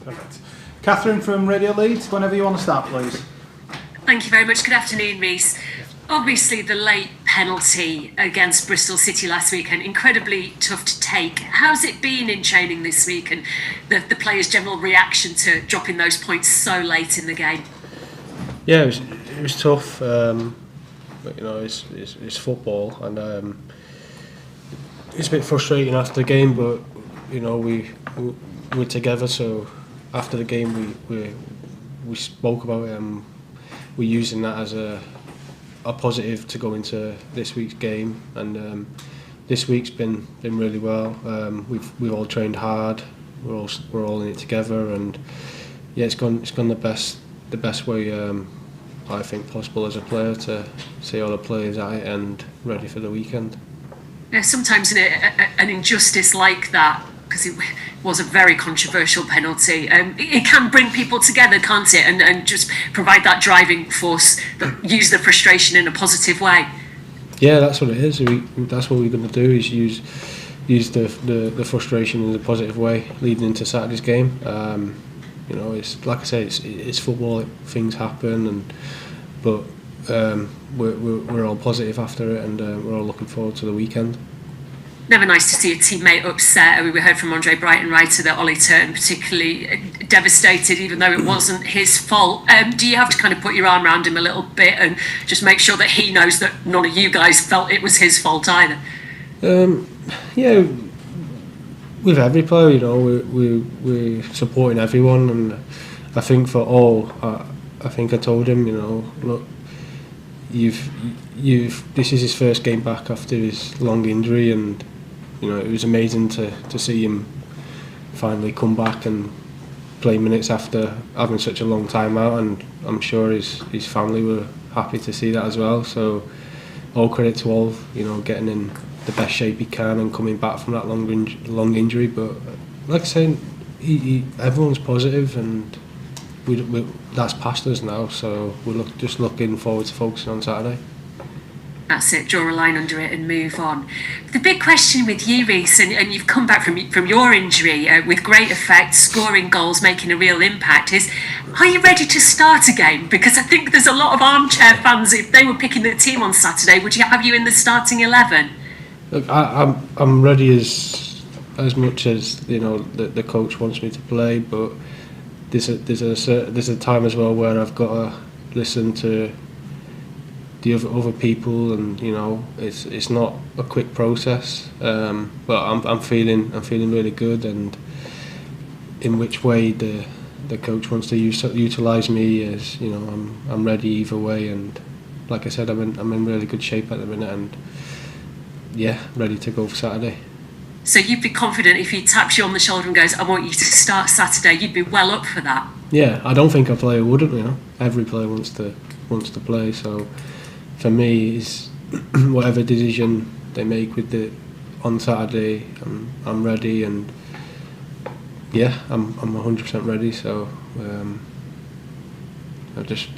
Perfect. Catherine from Radio Leeds, whenever you want to start, please. Thank you very much. Good afternoon, Rhys. Obviously, the late penalty against Bristol City last weekend, incredibly tough to take. How's it been in training this week and the players' general reaction to dropping those points so late in the game? Yeah, it was tough, but you know, it's football, and it's a bit frustrating after the game, but you know, we're together, so after the game we spoke about it, and we're using that as a positive to go into this week's game, and this week's been really well. We've all trained hard. We're all in it together, and yeah, it's gone the best way I think possible as a player, to see all the players at it and ready for the weekend. Yeah, sometimes an injustice like that, because it was a very controversial penalty, it can bring people together, can't it, and just provide that driving force, that use the frustration in a positive way. Yeah, that's what it is. That's what we're going to do, is use the frustration in a positive way leading into Saturday's game. You know, it's like I say, it's football. Things happen, but we're all positive after it, and we're all looking forward to the weekend. Never nice to see a teammate upset. We heard from André Breitenreiter that Ollie Turton particularly devastated, even though it wasn't his fault. Do you have to kind of put your arm around him a little bit and just make sure that he knows that none of you guys felt it was his fault either? Yeah, with every player, you know, we're supporting everyone, and I think for all, I think I told him, you know, look, this is his first game back after his long injury, and you know, it was amazing to see him finally come back and play minutes after having such a long time out, and I'm sure his family were happy to see that as well. So all credit to all, you know, getting in the best shape he can and coming back from that long injury. But like I say, everyone's positive, and we that's past us now, so we're just looking forward to focusing on Saturday. That's it, draw a line under it and move on. The big question with you, Rhys, and you've come back from your injury with great effect, scoring goals, making a real impact, is, are you ready to start again? Because I think there's a lot of armchair fans, if they were picking the team on Saturday, would you have you in the starting 11? Look, I'm ready as much as, you know, the coach wants me to play, but there's a time as well where I've got to listen to the other people, and you know, it's not a quick process, but I'm feeling really good, and in which way the coach wants to utilise me is, you know, I'm ready either way, and like I said, I'm in really good shape at the minute, and yeah, ready to go for Saturday. So you'd be confident if he taps you on the shoulder and goes, I want you to start Saturday, you'd be well up for that? Yeah, I don't think a player wouldn't, you know. Every player wants to play, so for me, it's whatever decision they make on Saturday, I'm ready, and yeah, I'm 100% ready, so I just...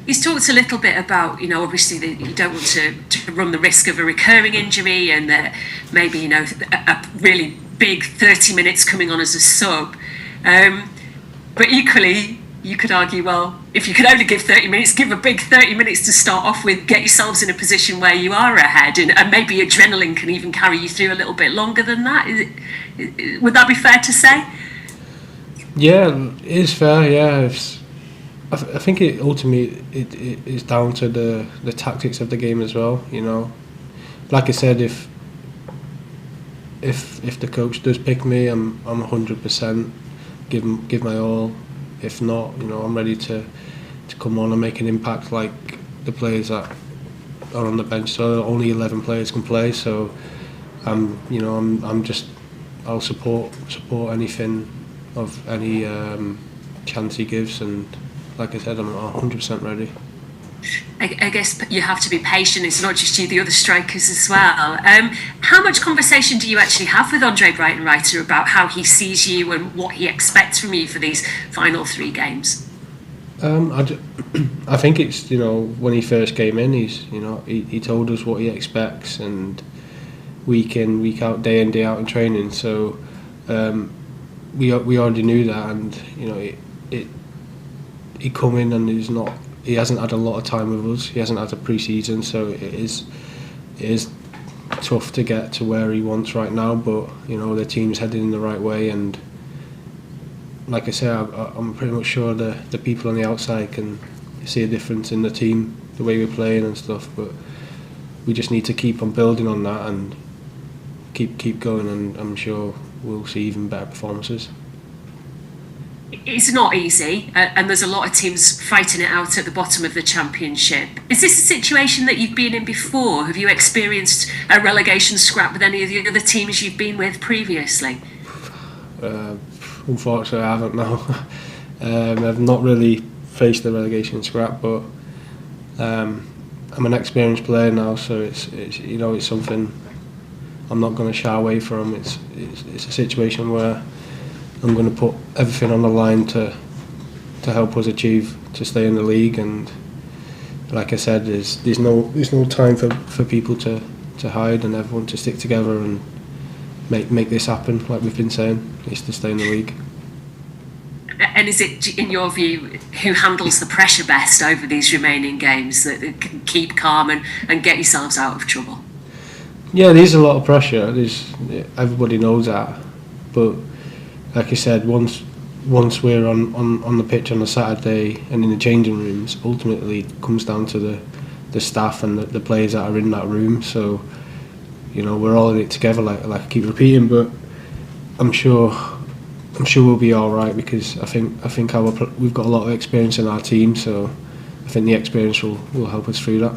He's talked a little bit about, you know, obviously that you don't want to run the risk of a recurring injury, and that maybe, you know, a really big 30 minutes coming on as a sub. But equally, you could argue, well, if you could only give 30 minutes, give a big 30 minutes to start off with, get yourselves in a position where you are ahead, and maybe adrenaline can even carry you through a little bit longer than that. Would that be fair to say? Yeah, it is fair, yeah. I think it ultimately it is down to the tactics of the game as well, you know. Like I said, if the coach does pick me, I'm 100%, give my all. If not, you know, I'm ready to come on and make an impact like the players that are on the bench. So only 11 players can play, so you know, I'll support anything of any chance he gives, and like I said, I'm 100% ready. I guess you have to be patient. It's not just you, the other strikers as well. How much conversation do you actually have with André Breitenreiter about how he sees you and what he expects from you for these final 3 games? I think it's, you know, when he first came in, he told us what he expects, and week in, week out, day in, day out in training. So we already knew that, and you know he come in and he hasn't had a lot of time with us. He hasn't had a pre-season, so it is tough to get to where he wants right now. But you know the team's heading in the right way, and like I say, I'm pretty much sure the people on the outside can see a difference in the team, the way we're playing and stuff. But we just need to keep on building on that and keep going, and I'm sure we'll see even better performances. It's not easy, and there's a lot of teams fighting it out at the bottom of the Championship. Is this a situation that you've been in before? Have you experienced a relegation scrap with any of the other teams you've been with previously? Unfortunately, I haven't. No, I've not really faced the relegation scrap, but I'm an experienced player now, so it's you know it's something I'm not going to shy away from. It's a situation where I'm going to put everything on the line to help us achieve to stay in the league, and like I said, there's no time for people to hide, and everyone to stick together and make this happen. Like we've been saying, is to stay in the league. And is it, in your view, who handles the pressure best over these remaining games, that can keep calm and get yourselves out of trouble? Yeah, there's a lot of pressure. Everybody knows that, but like I said, once we're on the pitch on a Saturday and in the changing rooms, ultimately it comes down to the staff and the players that are in that room. So, you know, we're all in it together. Like I keep repeating, but I'm sure we'll be all right, because I think we've got a lot of experience in our team. So I think the experience will help us through that.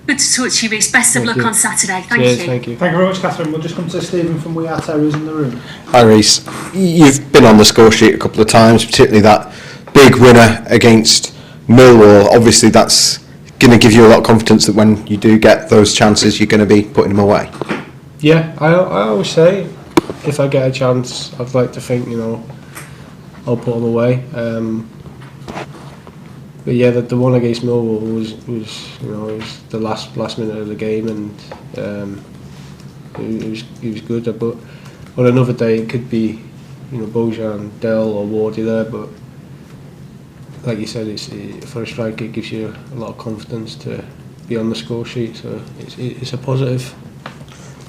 Good to talk to you, Rhys. Best of luck on Saturday. Thank you. Thank you. Thank you very much, Catherine. We'll just come to Stephen from We Are Terriers in the room. Hi Rhys, you've been on the score sheet a couple of times, particularly that big winner against Millwall. Obviously that's going to give you a lot of confidence that when you do get those chances you're going to be putting them away. Yeah, I always say if I get a chance, I'd like to think, you know, I'll put them away. But yeah, the one against Millwall was you know, it was the last minute of the game, and it was good. But on another day it could be, you know, Bojan, Dell or Wardy there. But like you said, for a striker it gives you a lot of confidence to be on the score sheet. So it's a positive.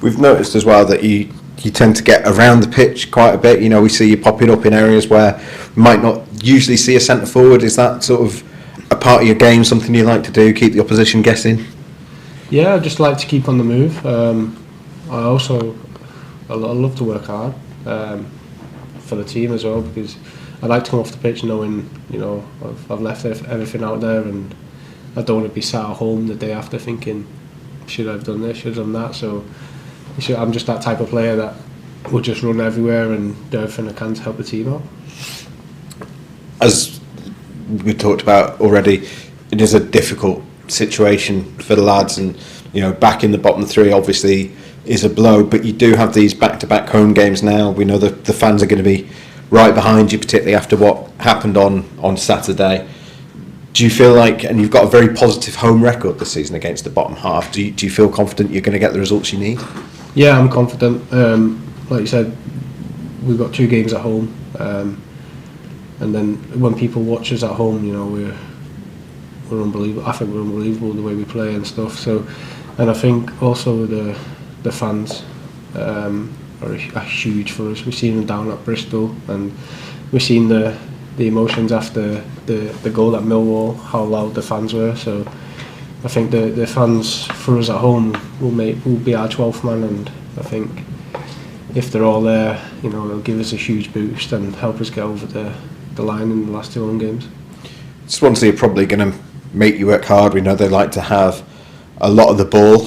We've noticed as well that you tend to get around the pitch quite a bit. You know, we see you popping up in areas where we might not usually see a centre forward. Is that sort of a part of your game, something you like to do, keep the opposition guessing? Yeah, I just like to keep on the move. I love to work hard for the team as well, because I like to come off the pitch knowing, you know, I've left everything out there, and I don't want to be sat at home the day after thinking, should I have done this, should I have done that. So I'm just that type of player that will just run everywhere and do everything I can to help the team out. As we talked about already, it is a difficult situation for the lads, and you know, back in the bottom three obviously is a blow, but you do have these back-to-back home games now. We know that the fans are going to be right behind you, particularly after what happened on Saturday. Do you feel like, and you've got a very positive home record this season against the bottom half, do you feel confident you're going to get the results you need? Yeah, I'm confident. Like you said, we've got 2 games at home, and then when people watch us at home, you know, we're unbelievable. I think we're unbelievable the way we play and stuff. So, and I think also the fans are huge for us. We've seen them down at Bristol, and we've seen the emotions after the goal at Millwall, how loud the fans were. So I think the fans for us at home will be our 12th man, and I think if they're all there, you know, it'll give us a huge boost and help us get over the line in the last 2 home games. Swansea are probably going to make you work hard. We know they like to have a lot of the ball.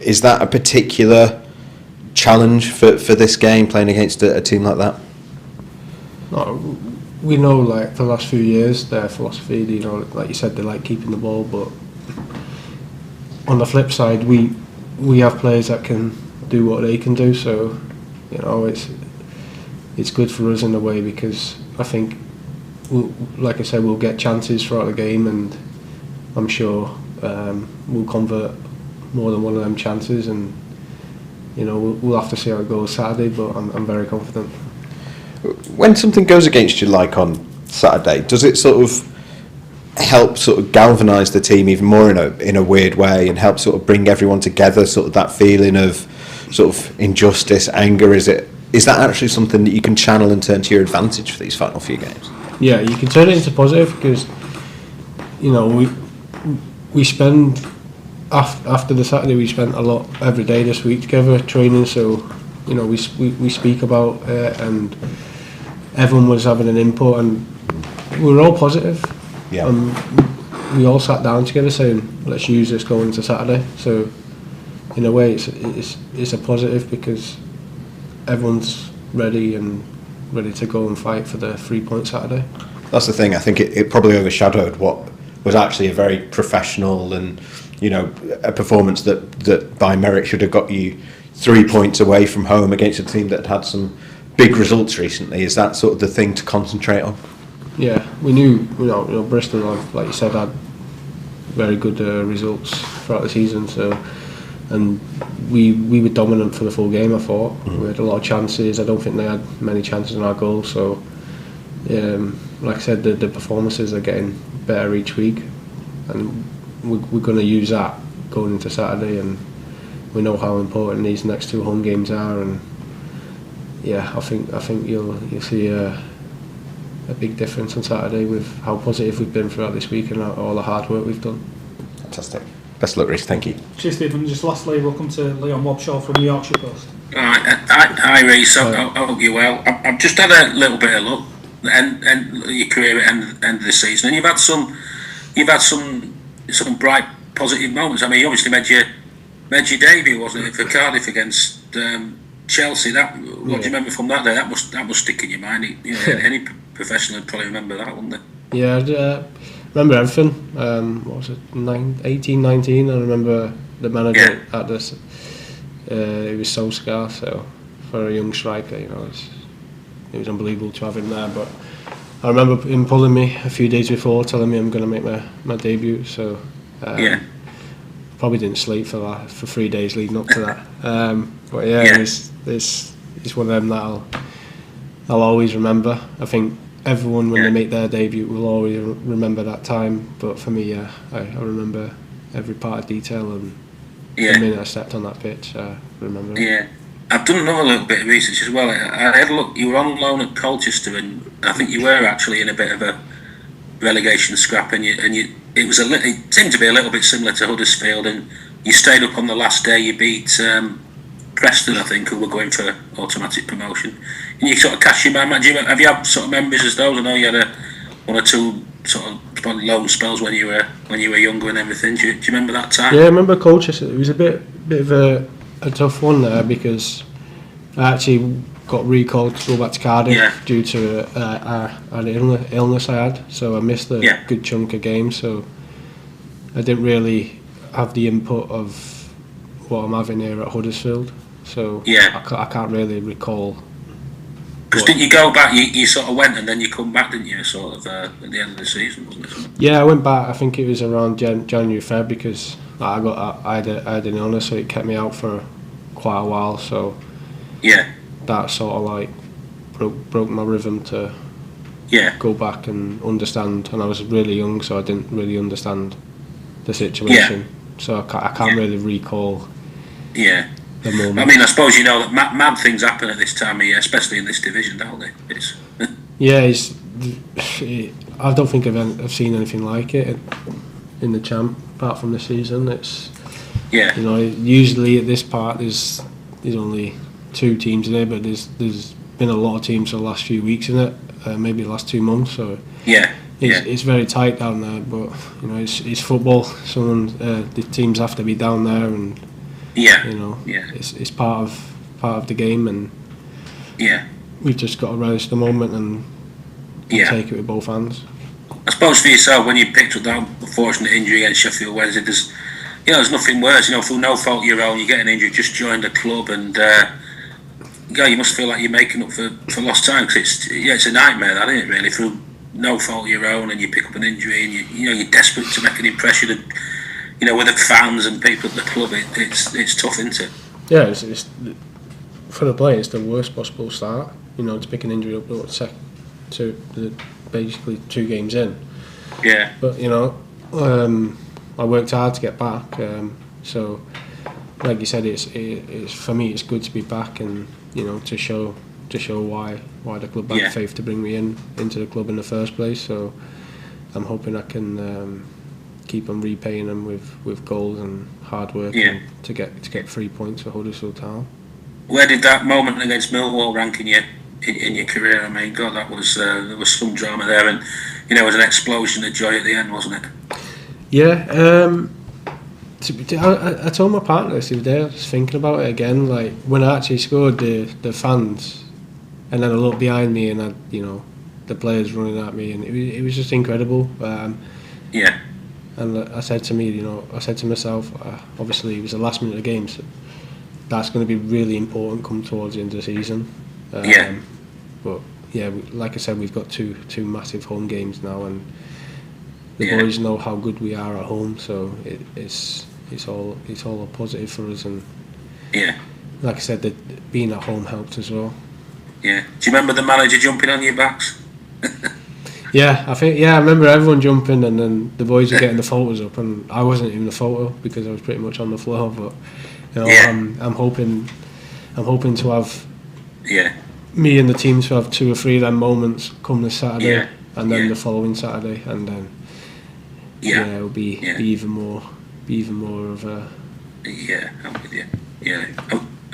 Is that a particular challenge for this game, playing against a team like that? No, we know, like, for the last few years, their philosophy, you know, like you said, they like keeping the ball, but on the flip side, we have players that can do what they can do. So, you know, it's good for us in a way, because I think, like I said, we'll get chances throughout the game, and I'm sure we'll convert more than one of them chances, and we'll have to see how it goes Saturday, but I'm very confident. When something goes against you, like on Saturday, does it sort of help sort of galvanise the team even more in a weird way, and help sort of bring everyone together? Sort of that feeling of sort of injustice, anger. Is that actually something that you can channel and turn to your advantage for these final few games? Yeah, you can turn it into positive, because we spend after the Saturday, we spent a lot every day this week together training, so we speak about it, and everyone was having an input, and we were all positive. Yeah. We all sat down together saying, let's use this going into Saturday. So in a way it's a positive, because everyone's ready to go and fight for the 3-point Saturday. That's the thing. I think it probably overshadowed what was actually a very professional and a performance that by merit should have got you 3 points away from home against a team that had some big results recently. Is that sort of the thing to concentrate on? Yeah, we knew Bristol, like you said, had very good results throughout the season. So, and we were dominant for the full game. I thought we had a lot of chances. I don't think they had many chances in our goal. So, like I said, the performances are getting better each week, and we're going to use that going into Saturday. And we know how important these next 2 home games are. And yeah, I think you'll see a big difference on Saturday with how positive we've been throughout this week and all the hard work we've done. Fantastic. Best of luck, Rhys. Thank you. Cheers, Stephen. Just lastly, welcome to Leon Wobshaw from the Yorkshire Post. Hi, Rhys. I hope you're well. I've just had a little bit of luck and your career at the end of the season, and you've had some bright, positive moments. I mean, you obviously made your debut, wasn't it, for Cardiff against Chelsea? What do you remember from that day? That must stick in your mind. Any professional would probably remember that, wouldn't they? Yeah, I remember everything. What was it, 18, 19? I remember the manager at this. He was Solskjaer, so for a young striker, it was unbelievable to have him there. But I remember him pulling me a few days before, telling me I'm going to make my debut. So probably didn't sleep for 3 days leading up to that. But it's one of them that I'll always remember. I think everyone, when they make their debut, will always remember that time. But for me, I remember every part of detail, and the minute I stepped on that pitch, I remember it. Yeah. I've done another little bit of research as well. I had a look. You were on loan at Colchester, and I think you were actually in a bit of a relegation scrap, and it seemed to be a little bit similar to Huddersfield, and you stayed up on the last day. You beat Preston, I think, who were going for automatic promotion. And you sort of cast your mind. Have you had sort of memories as those? I know you had one or two sort of loan spells when you were younger and everything. Do you remember that time? Yeah, I remember Colchester. It was a bit of a tough one there, because I actually got recalled to go back to Cardiff due to an illness I had. So I missed a good chunk of games. So I didn't really have the input of what I'm having here at Huddersfield. So I can't really recall. Because didn't you go back? You sort of went and then you come back, didn't you? Sort of at the end of the season, wasn't it? Yeah, I went back. I think it was around January, Feb, because I had an illness, so it kept me out for quite a while. So that sort of like broke my rhythm to go back and understand. And I was really young, so I didn't really understand the situation. So I can't really recall. Yeah. The moment. I mean, I suppose you know that mad things happen at this time of year, especially in this division, don't they? I don't think I've seen anything like it in the champ, apart from this season. Usually at this part there's only 2 teams in it, but there's been a lot of teams for the last few weeks in it, maybe the last 2 months. So it's very tight down there, but it's football. The teams have to be down there, and it's part of the game, and we've just got to relish the moment and take it with both hands. I suppose for yourself, when you picked up that unfortunate injury against Sheffield Wednesday, there's nothing worse. Through no fault of your own, you get an injury, just joined a club, and you must feel like you're making up for lost time, because it's a nightmare, that, isn't it? Really, through no fault of your own, and you pick up an injury, and you're desperate to make an impression, and with the fans and people at the club, it's tough, isn't it? Yeah, it's for the player, it's the worst possible start. You know, to pick an injury up basically 2 games in. Yeah. But you know, I worked hard to get back. So, like you said, it's for me. It's good to be back, and you know, to show why the club had faith to bring me into the club in the first place. So, I'm hoping I can keep on repaying them with goals and hard work to get 3 points for Huddersfield Town. Where did that moment against Millwall rank in your career? I mean, God, that was there was some drama there, and you know, it was an explosion of joy at the end, wasn't it? Yeah. I told my partner this the other day. I was thinking about it again. Like when I actually scored, the fans, and then I looked behind me, and the players running at me, and it was just incredible. Yeah. And I said to myself, obviously it was the last minute of the game, so that's going to be really important come towards the end of the season. But yeah, like I said, we've got two massive home games now, and the boys know how good we are at home, so it's all a positive for us. And like I said, that being at home helped as well. Yeah. Do you remember the manager jumping on your backs? I remember everyone jumping, and then the boys were getting the photos up, and I wasn't even the photo because I was pretty much on the floor. But you know, I'm hoping to have me and the team to have 2 or 3 of them moments come this Saturday, and then the following Saturday, and then it'll be even more of a. Yeah, I'm with you. Yeah,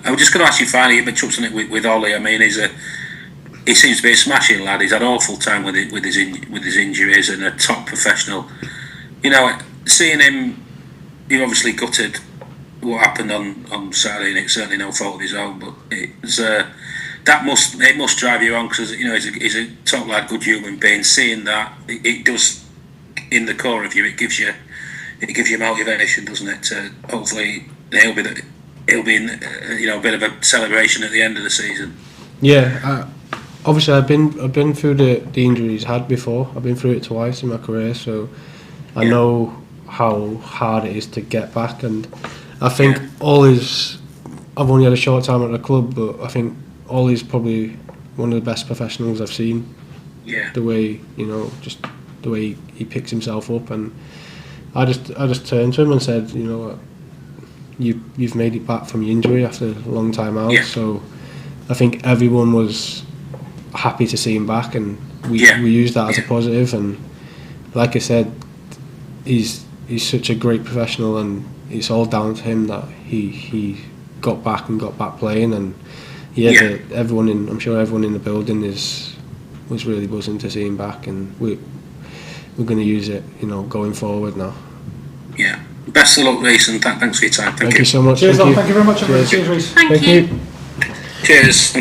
I was just going to ask you finally. You've been touching it with Ollie. I mean, he seems to be a smashing lad. He's had an awful time with his injuries, and a top professional. You know, seeing him, he obviously gutted what happened on Saturday, and it's certainly no fault of his own. But it must drive you on, because you know he's a top lad, good human being. Seeing that, it does in the core of you. It gives you motivation, doesn't it? To hopefully he'll be a bit of a celebration at the end of the season. Yeah. Obviously, I've been through the injuries he's had before. I've been through it twice in my career, so I know how hard it is to get back. And I think I've only had a short time at the club, but I think Ollie's probably one of the best professionals I've seen. Yeah. The way just the way he picks himself up, and I just turned to him and said, you know what, you've made it back from your injury after a long time out. So I think everyone was happy to see him back, and we used that as a positive. And like I said, he's such a great professional, and it's all down to him that he got back playing. And I'm sure everyone in the building was really buzzing to see him back, and we're going to use it, you know, going forward now. Yeah. Best of luck, Rhys, and thanks for your time. Thank you so much. Cheers, thank you very much. Cheers, Rhys. Thank you. Cheers.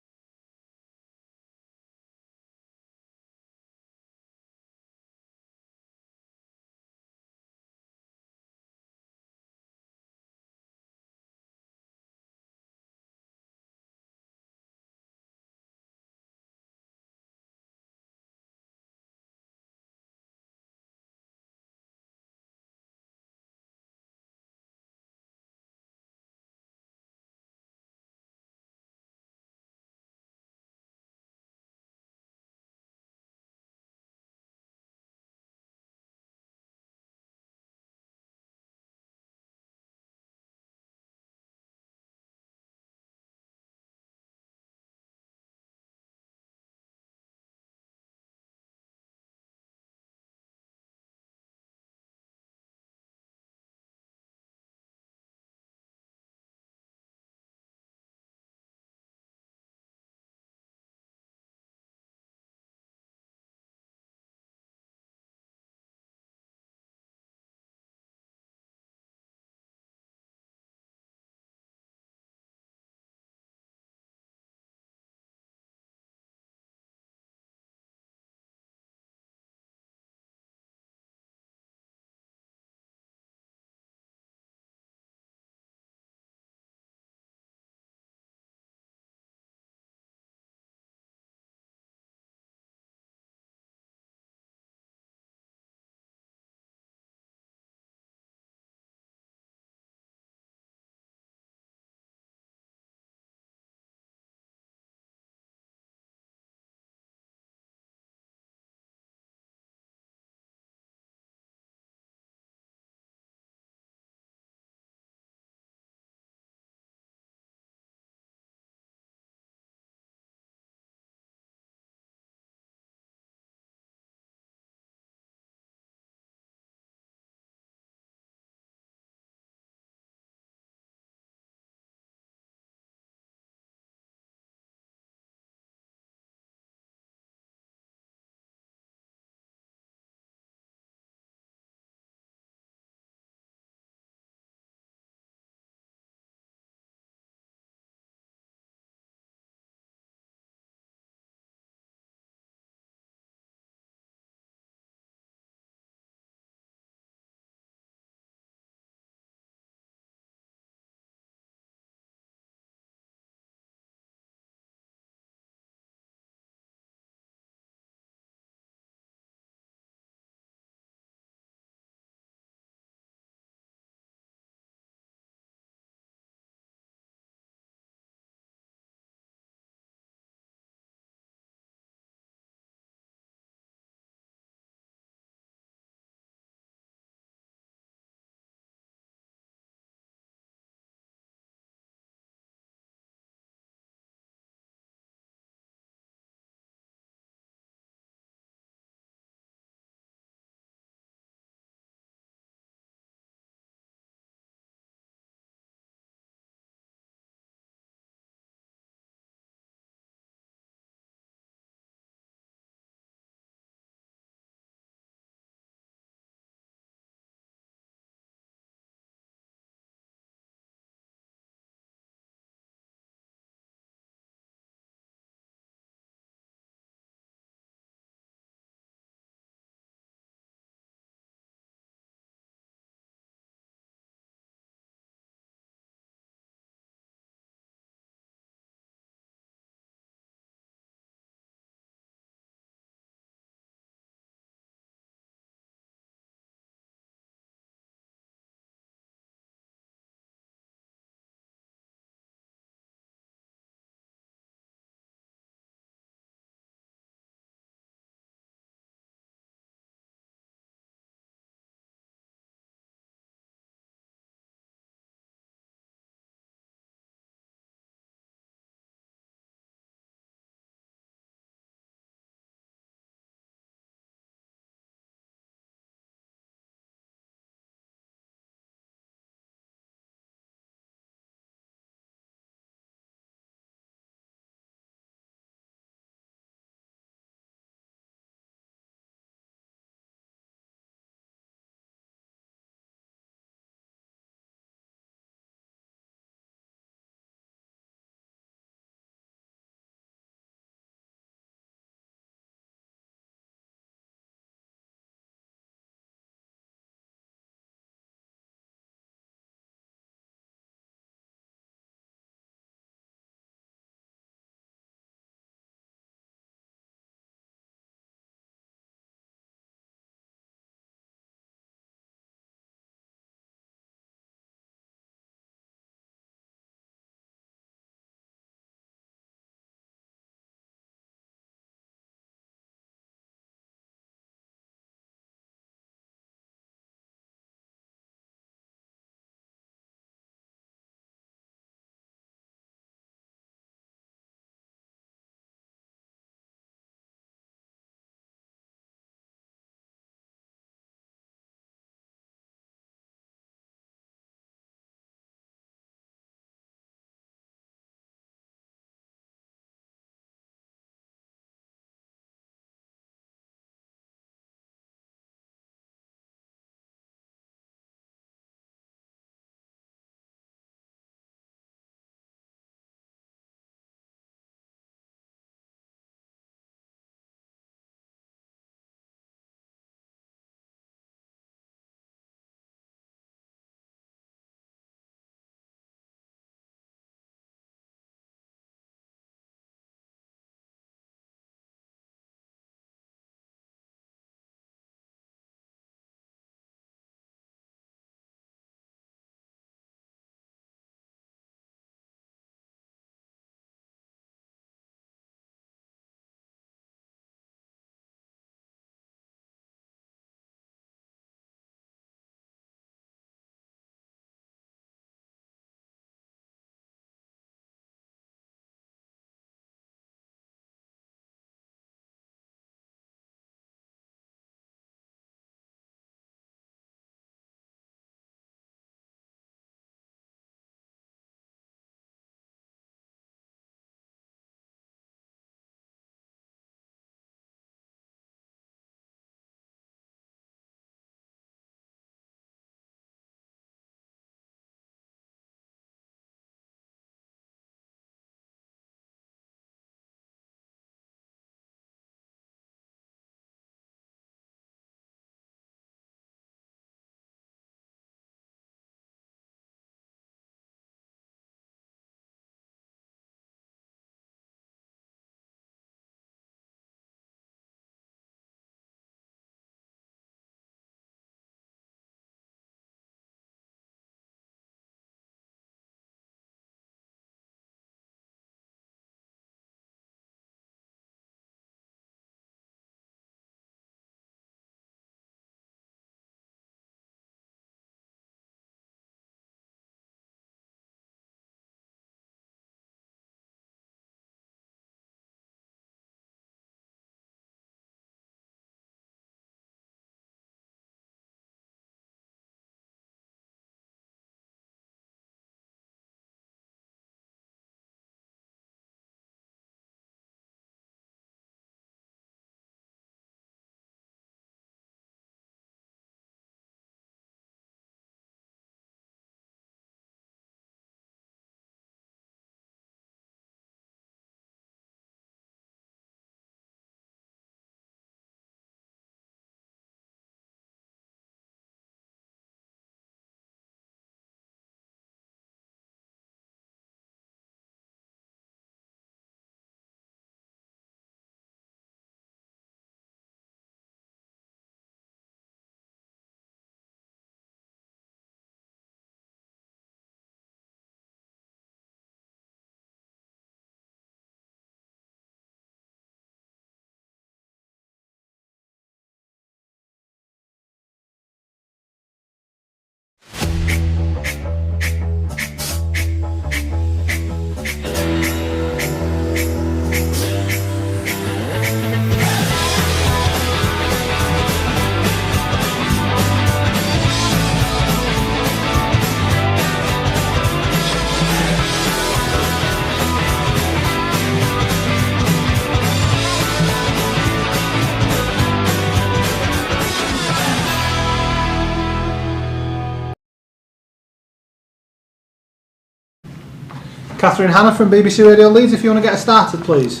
Catherine Hannah from BBC Radio Leeds, if you want to get us started, please.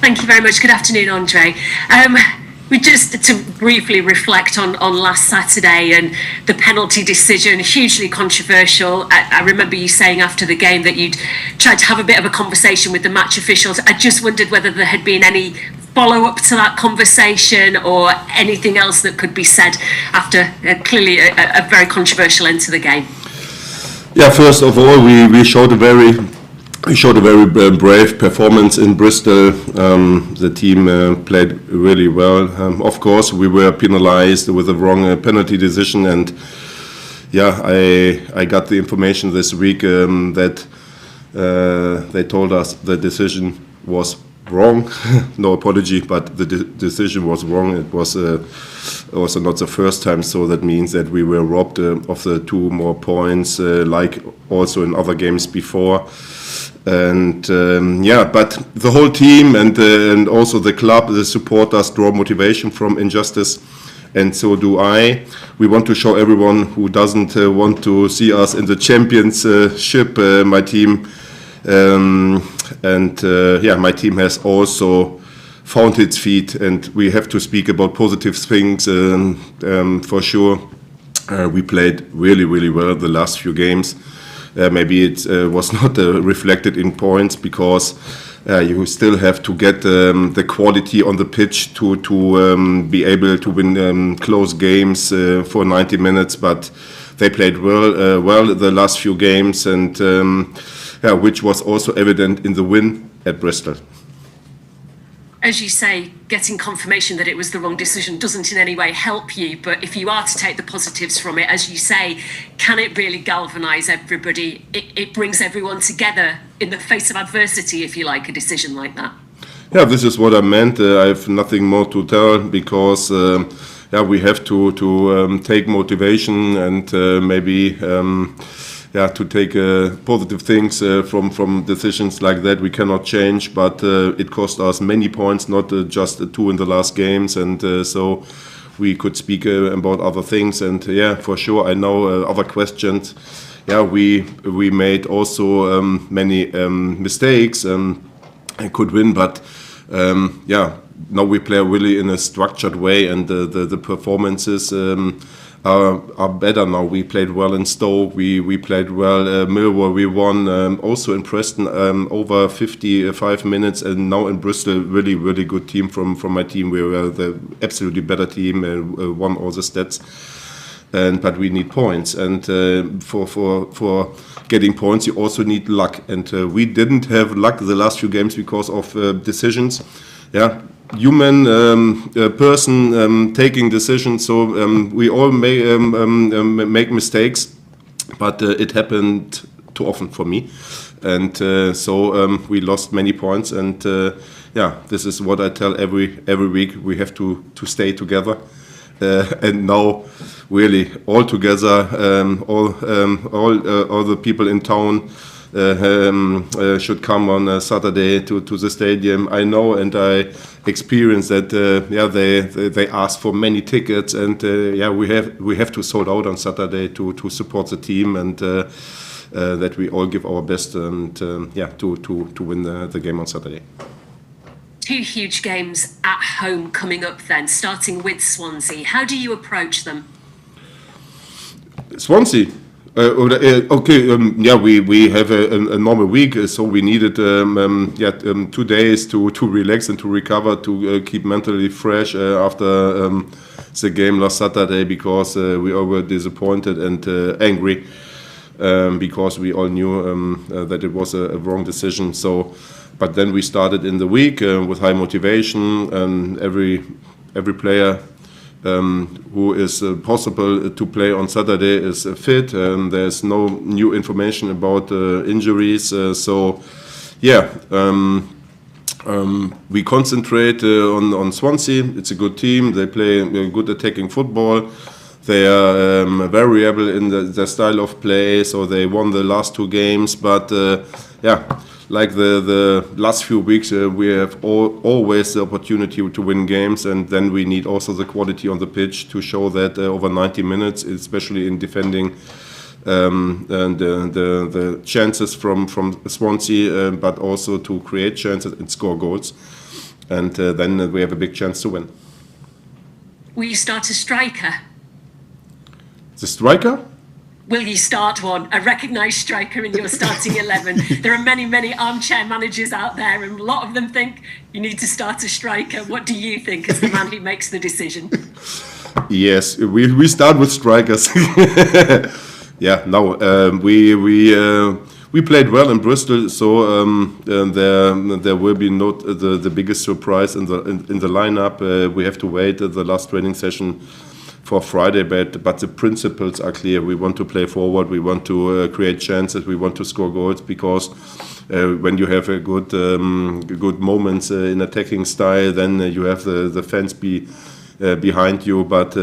Thank you very much. Good afternoon, André. We just to briefly reflect on last Saturday and the penalty decision, hugely controversial. I remember you saying after the game that you'd tried to have a bit of a conversation with the match officials. I just wondered whether there had been any follow-up to that conversation or anything else that could be said after clearly a very controversial end to the game. Yeah, first of all, we showed a very brave performance in Bristol. The team played really well. Of course, we were penalised with a wrong penalty decision, and yeah, I got the information this week that they told us the decision was wrong. No apology, but the decision was wrong. It was also not the first time, so that means that we were robbed of the 2 more points, like also in other games before. And but the whole team and also the club, the supporters draw motivation from injustice, and so do I. We want to show everyone who doesn't want to see us in the championship. My team my team has also found its feet, and we have to speak about positive things for sure. We played really, really well the last few games. Maybe it was not reflected in points because you still have to get the quality on the pitch to be able to win close games for 90 minutes. But they played well the last few games, and which was also evident in the win at Bristol. As you say, getting confirmation that it was the wrong decision doesn't in any way help you, but if you are to take the positives from it, as you say, can it really galvanise everybody? It brings everyone together in the face of adversity, if you like, a decision like that. Yeah, this is what I meant. I have nothing more to tell because we have to take motivation and maybe to take positive things from decisions like that. We cannot change, but it cost us many points, not just 2 in the last games, and so we could speak about other things. And for sure, I know other questions. We made also many mistakes and could win, but now we play really in a structured way, and the performances are better now. We played well in Stoke, we played well Millwall, we won also in Preston over 55 minutes, and now in Bristol, really, really good team from my team. We were the absolutely better team and won all the stats. But we need points, and for getting points, you also need luck. And we didn't have luck the last few games because of decisions. Human person taking decisions. So we all may make mistakes, but it happened too often for me, and so we lost many points. And this is what I tell every week. We have to stay together. And now, really, all together, all the people in town should come on Saturday to the stadium. I know, and I experienced that. They asked for many tickets, and we have to sold out on Saturday to support the team, and that we all give our best, and to win the game on Saturday. 2 huge games at home coming up then, starting with Swansea. How do you approach them? Swansea? We have a normal week, so we needed 2 days to relax and to recover, to keep mentally fresh after the game last Saturday, because we all were disappointed and angry because we all knew that it was a wrong decision. But then we started in the week with high motivation, and every player who is possible to play on Saturday is fit. There's no new information about injuries. We concentrate on Swansea. It's a good team. They play good attacking football. They are variable in their style of play, so they won the last 2 games. But like the last few weeks, we have always the opportunity to win games, and then we need also the quality on the pitch to show that over 90 minutes, especially in defending and the chances from Swansea, but also to create chances and score goals, and then we have a big chance to win. Will you start a striker? The striker? Will you start one, a recognised striker in your starting 11? There are many armchair managers out there, and a lot of them think you need to start a striker. What do you think as the man who makes the decision? Yes, we start with strikers. Yeah, no, we played well in Bristol, so there will be not the biggest surprise in the lineup. We have to wait the last training session for Friday, but the principles are clear. We want to play forward. We want to create chances. We want to score goals, because when you have a good moments in attacking style, then you have the fans behind you. But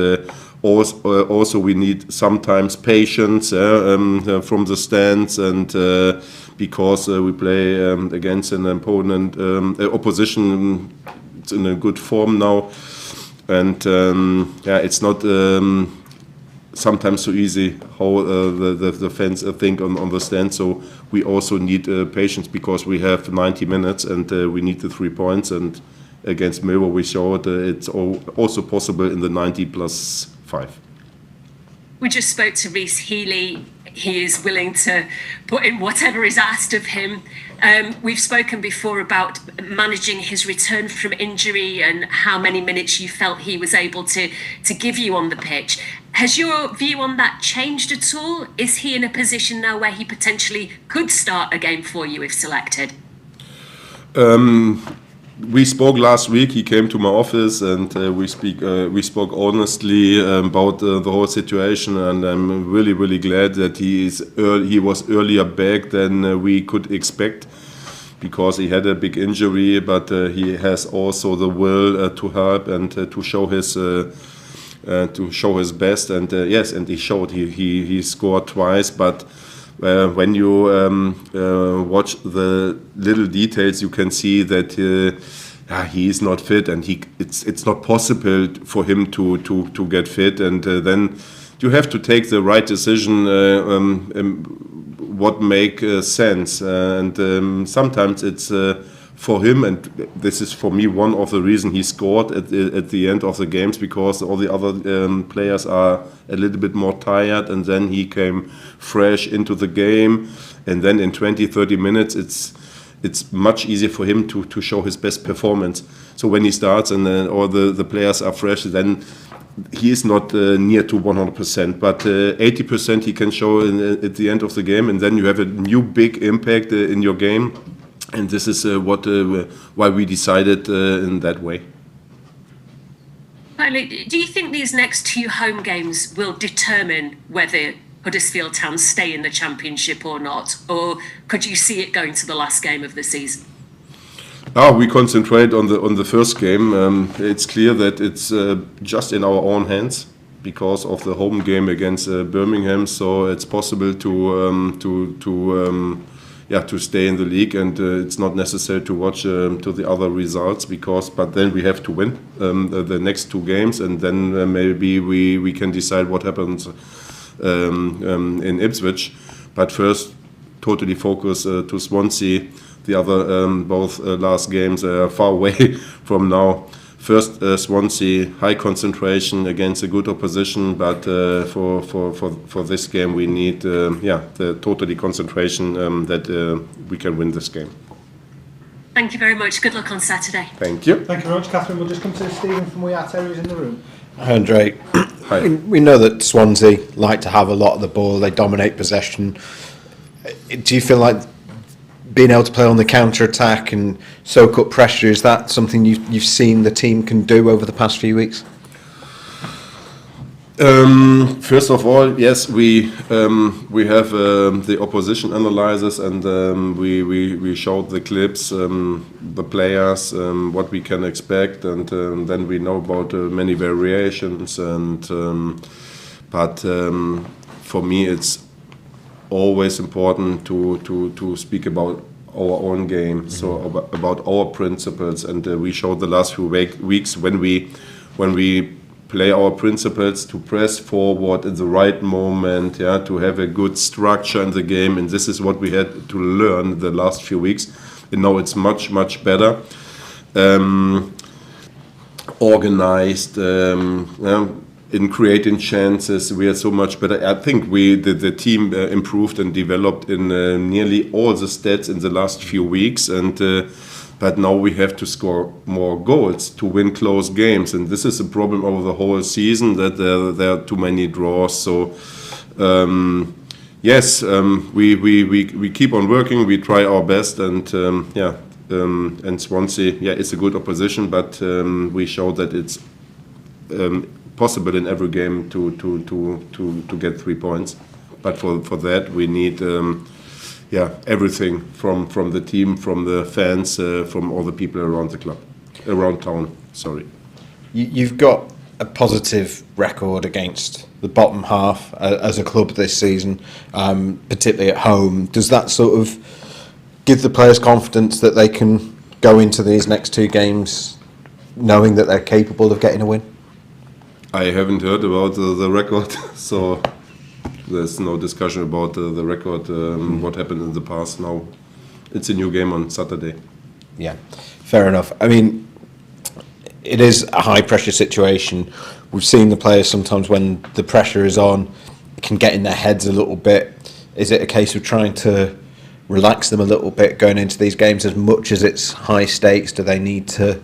also we need sometimes patience from the stands, and because we play against an opponent, opposition in a good form now. And it's not sometimes so easy how the fans think on the stand. So we also need patience, because we have 90 minutes and we need the 3 points. And against Millwall we showed it's also possible in the 90 plus 5. We just spoke to Rhys Healey. He is willing to put in whatever is asked of him. We've spoken before about managing his return from injury and how many minutes you felt he was able to give you on the pitch. Has your view on that changed at all? Is he in a position now where he potentially could start a game for you if selected? We spoke last week. He came to my office, and we spoke honestly about the whole situation. And I'm really glad that he was earlier back than we could expect, because he had a big injury. But he has also the will to help and to show his best. And yes, and he showed. He scored twice, but. When you watch the little details, you can see that he is not fit, and it's not possible for him to get fit. And then you have to take the right decision, what makes sense. And sometimes it's for him, and this is for me one of the reasons he scored at the end of the games, because all the other players are a little bit more tired, and then he came fresh into the game, and then in 20-30 minutes it's much easier for him to show his best performance. So when he starts and all the players are fresh, then he is not near to 100%, but 80% he can show at the end of the game, and then you have a new big impact in your game. And this is why we decided in that way. Finally, do you think these next 2 home games will determine whether Huddersfield Town stay in the Championship or not? Or could you see it going to the last game of the season? We concentrate on the first game. It's clear that it's just in our own hands because of the home game against Birmingham. So it's possible to stay in the league, and it's not necessary to watch to the other results, but then we have to win the next 2 games, and then maybe we can decide what happens in Ipswich. But first, totally focus to Swansea. The other both last games are far away from now. First, Swansea, high concentration against a good opposition, but for this game we need the totally concentration that we can win this game. Thank you very much. Good luck on Saturday. Thank you. Thank you very much, Catherine. We'll just come to Stephen from We Are Terriers in the room. Hi, André. Hi. We know that Swansea like to have a lot of the ball. They dominate possession. Do you feel like being able to play on the counter-attack and soak up pressure, is that something you've seen the team can do over the past few weeks? First of all, yes, we have the opposition analyzers, and we showed the clips, the players, what we can expect, and then we know about many variations. And but for me, it's always important to speak about our own game, so about our principles, and we showed the last few weeks when we play our principles, to press forward in the right moment, to have a good structure in the game, and this is what we had to learn the last few weeks. And now it's much better. Organized, in creating chances, we are so much better. I think the team improved and developed in nearly all the stats in the last few weeks, and but now we have to score more goals to win close games, and this is a problem over the whole season, that there are too many draws. So yes, we keep on working, we try our best, and and Swansea, it's a good opposition, but we show that it's possible in every game to get 3 points. But for that we need everything from the team, from the fans, from all the people around the club, around town. Sorry. You've got a positive record against the bottom half as a club this season, particularly at home. Does that sort of give the players confidence that they can go into these next 2 games knowing that they're capable of getting a win? I haven't heard about the record, so there's no discussion about the record, what happened in the past. Now it's a new game on Saturday. Yeah, fair enough. I mean, it is a high pressure situation. We've seen the players sometimes, when the pressure is on, can get in their heads a little bit. Is it a case of trying to relax them a little bit going into these games, as much as it's high stakes? Do they need to,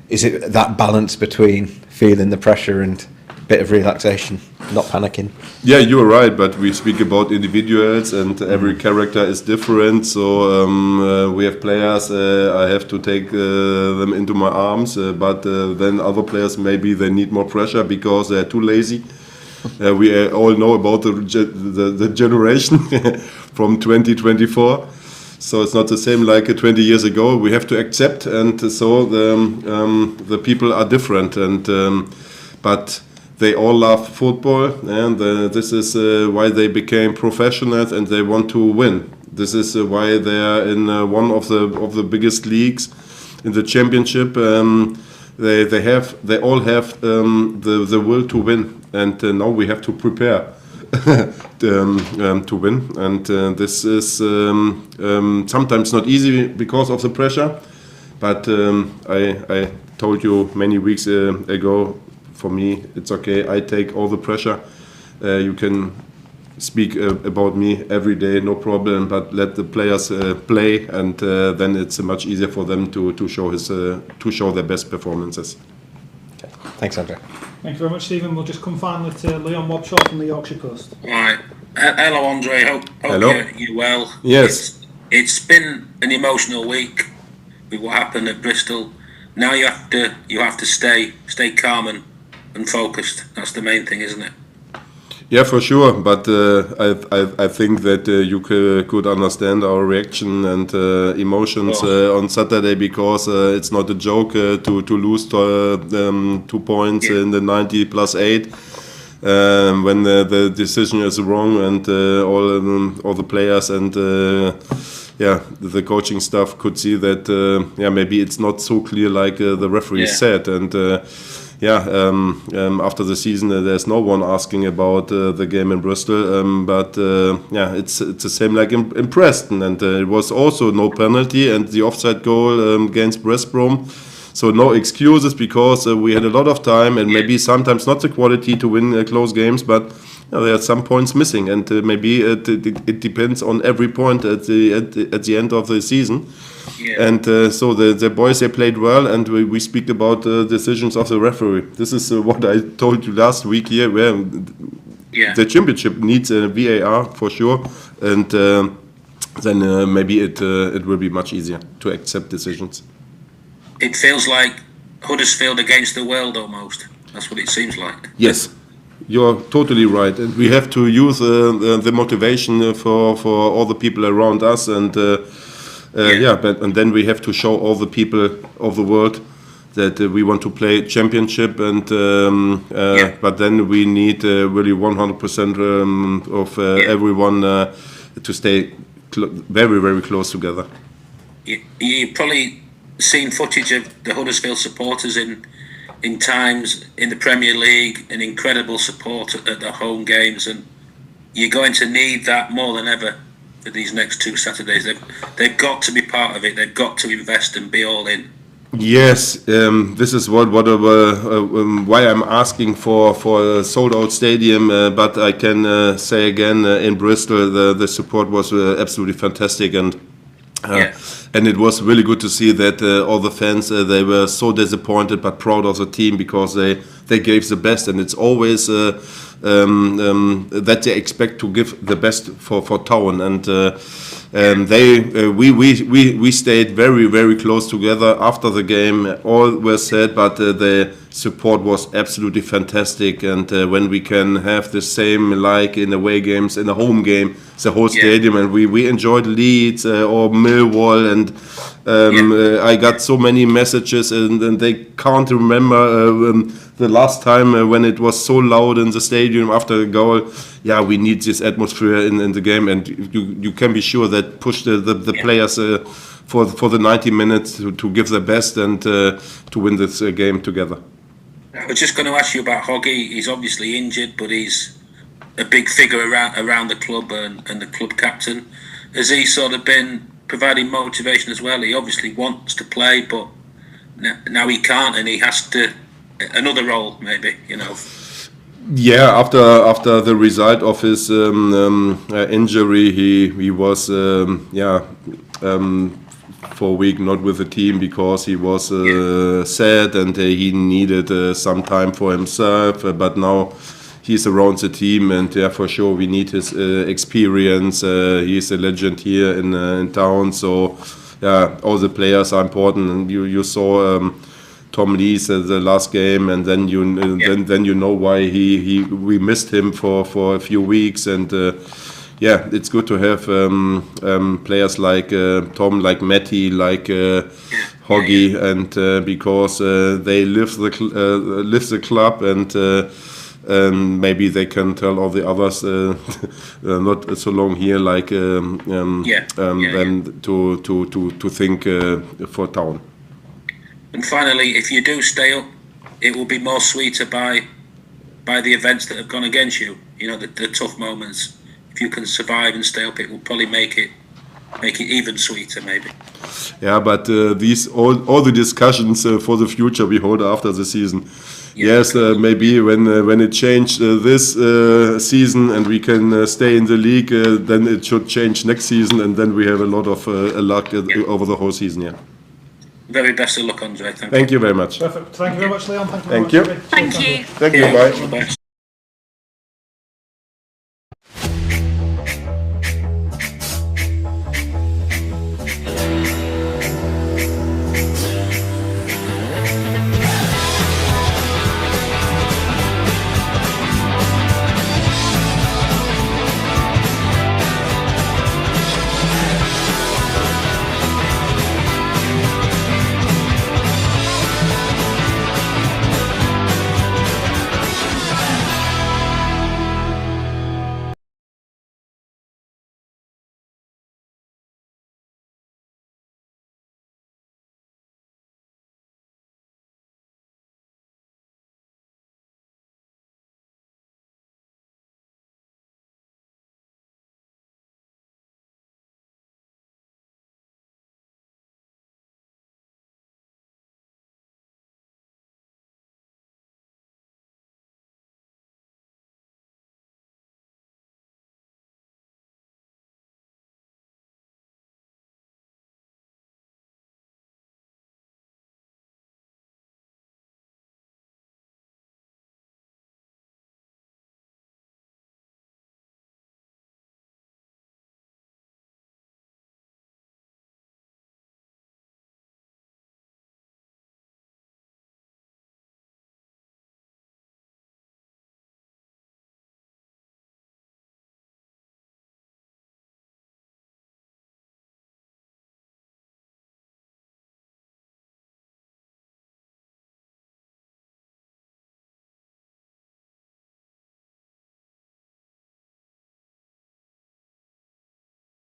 is it that balance between feeling the pressure and a bit of relaxation, not panicking? Yeah, you're right, but we speak about individuals, and every character is different. So we have players, I have to take them into my arms, but then other players, maybe they need more pressure because they're too lazy. We all know about the generation from 2024. So it's not the same like 20 years ago. We have to accept, and so the people are different, and but they all love football, and this is why they became professionals, and they want to win. This is why they are in one of the biggest leagues in the championship. They all have the will to win, and now we have to prepare to win. And this is sometimes not easy because of the pressure. But I told you many weeks ago, for me it's okay. I take all the pressure. You can speak about me every day, no problem. But let the players play, and then it's much easier for them to show their best performances. Okay. Thanks, André. Thank you very much, Stephen. We'll just come finally to Leon Wobshaw from the Yorkshire Post. Right. Hello, André. Hope Hello. you're well. Yes. It's been an emotional week with what happened at Bristol. Now you have to stay calm and focused. That's the main thing, isn't it? Yeah, for sure. But I think that you could understand our reaction and emotions on Saturday, because it's not a joke to lose 2 points in the 90 plus 8 when the decision is wrong, and all the players and the coaching staff could see that maybe it's not so clear like the referee said, and. After the season, there's no one asking about the game in Bristol, but it's the same like in Preston, and it was also no penalty, and the offside goal against West Brom, so no excuses, because we had a lot of time, and maybe sometimes not the quality to win close games, but there are some points missing, and maybe it depends on every point at the end of the season. Yeah. And so the boys, they played well, and we speak about decisions of the referee. This is what I told you last week here, where the championship needs a VAR for sure, and then maybe it will be much easier to accept decisions. It feels like Huddersfield against the world almost. That's what it seems like. Yes. You're totally right, and we have to use the motivation for all the people around us, and and then we have to show all the people of the world that we want to play championship, and but then we need really 100% of everyone to stay very, very close together. You've probably seen footage of the Huddersfield supporters in in times in the Premier League, an incredible support at the home games, and you're going to need that more than ever for these next 2 Saturdays. They've got to be part of it. They've got to invest and be all in. Yes, this is why I'm asking for a sold-out stadium. But I can say again, in Bristol, the support was absolutely fantastic, and it was really good to see that all the fans they were so disappointed but proud of the team because they gave the best, and it's always that they expect to give the best for Town, and we stayed very, very close together after the game. All were sad, but the support was absolutely fantastic, and when we can have the same like in away games, in a home game, the whole stadium, and we enjoyed Leeds or Millwall, and I got so many messages, and they can't remember the last time when it was so loud in the stadium after a goal. Yeah, we need this atmosphere in the game, and you can be sure that push the players for the 90 minutes to give their best and to win this game together. I was just going to ask you about Hoggy. He's obviously injured, but he's a big figure around the club and the club captain. Has he sort of been providing motivation as well? He obviously wants to play, but now he can't, and he has to another role maybe, you know. Yeah, after the result of his injury, he was for a week not with the team because he was sad, and he needed some time for himself. But now he's around the team, and for sure we need his experience. He's a legend here in town, so all the players are important. And you saw Tom Lees the last game, and then you know why we missed him for a few weeks, and it's good to have players like Tom, like Matty, like Hoggy, and because they live the club, and maybe they can tell all the others not so long here, like then to think for Town. And finally, if you do stay up, it will be more sweeter by the events that have gone against you. You know, the tough moments. If you can survive and stay up, it will probably make it even sweeter, maybe. Yeah, but these all the discussions for the future we hold after the season. Yes, maybe when it changed this season and we can stay in the league, then it should change next season, and then we have a lot of luck over the whole season. Yeah. Very best of luck, André. Thank you very much. Perfect. Thank you very much, Leon. Thank you. Thank you. Thank you. Bye. All the best.